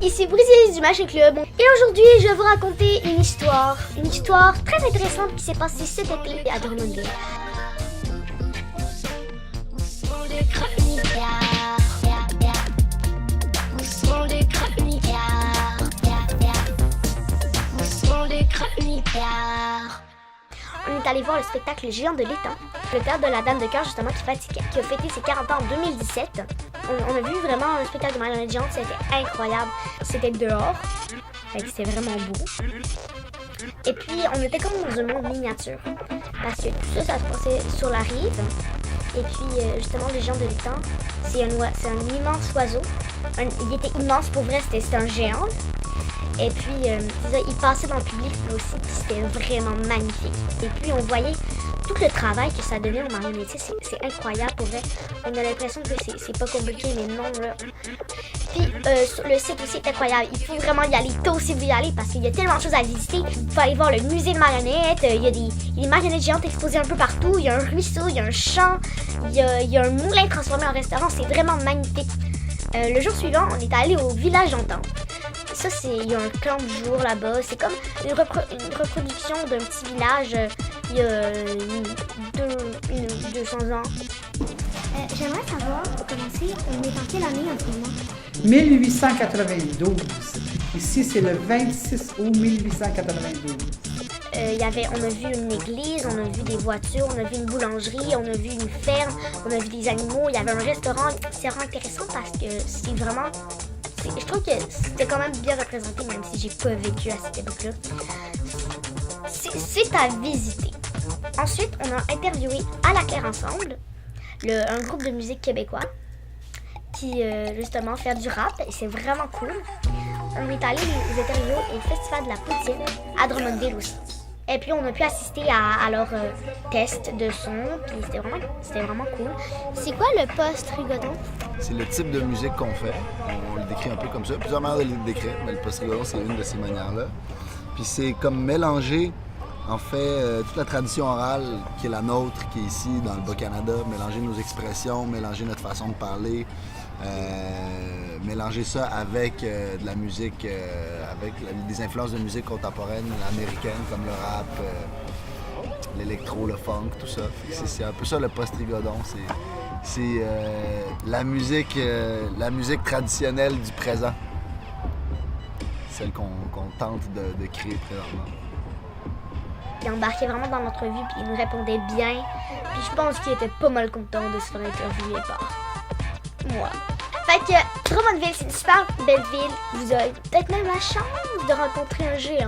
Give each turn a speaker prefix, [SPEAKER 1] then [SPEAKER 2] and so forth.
[SPEAKER 1] Ici Brésil du Magic Club et aujourd'hui je vais vous raconter une histoire très intéressante qui s'est passée cet été à Drummondville. On est allé voir le spectacle Géant de l'étang, le théâtre de la Dame de Cœur justement qui a fêté ses 40 ans en 2017. On a vu vraiment un spectacle de marionnettes géantes, c'était incroyable. C'était dehors, c'était vraiment beau. Et puis on était comme dans un monde miniature, parce que tout ça se passait sur la rive. Et puis justement le Géant de l'étang, c'est un immense oiseau. Il était immense pour vrai, c'était un géant. Et puis, il passait dans le public aussi, puis c'était vraiment magnifique. Et puis, on voyait tout le travail que ça donnait aux marionnettes. C'est incroyable, pour vrai. On a l'impression que c'est pas compliqué, mais non, là. Puis, le site aussi est incroyable. Il faut vraiment y aller. Toi aussi, vous y aller, parce qu'il y a tellement de choses à visiter. Il faut aller voir le musée de marionnettes. Il y a des marionnettes géantes exposées un peu partout. Il y a un ruisseau, il y a un champ. Il y a un moulin transformé en restaurant. C'est vraiment magnifique. Le jour suivant, on est allé au village d'antan. Ça, il y a un clan du jour là-bas. C'est comme une reproduction d'un petit village il y a 200 ans. J'aimerais savoir, pour commencer, on est en quelle année en ce moment?
[SPEAKER 2] 1892. Ici, c'est le 26 août 1892.
[SPEAKER 1] On a vu une église, on a vu des voitures, on a vu une boulangerie, on a vu une ferme, on a vu des animaux. Il y avait un restaurant. C'est vraiment intéressant parce que c'est vraiment... Je trouve que c'était quand même bien représenté, même si j'ai pas vécu à cette époque-là. C'est à visiter. Ensuite, on a interviewé À la Claire Ensemble, un groupe de musique québécois qui, justement, fait du rap et c'est vraiment cool. On est allé les interviewer au Festival de la Poutine à Drummondville aussi. Et puis, on a pu assister à leur test de son, puis c'était vraiment cool. C'est quoi le post-rigodon?
[SPEAKER 3] C'est le type de musique qu'on fait. On le décrit un peu comme ça. Plusieurs manières de le décrire, mais le post-rigodon, c'est une de ces manières-là. Puis c'est comme mélanger, en fait, toute la tradition orale qui est la nôtre, qui est ici, dans le Bas-Canada, mélanger nos expressions, mélanger notre façon de parler, mélanger ça avec de la musique, avec des influences de musique contemporaine américaine, comme le rap, l'électro, le funk, tout ça. C'est un peu ça le post-rigodon. C'est la musique traditionnelle du présent. Celle qu'on tente de créer présentement.
[SPEAKER 1] Il embarquait vraiment dans notre vie, puis il nous répondait bien. Puis je pense qu'il était pas mal content de se faire interviewer par moi. Fait que Drummondville, c'est une super belle ville. Vous avez peut-être même la chance de rencontrer un géant.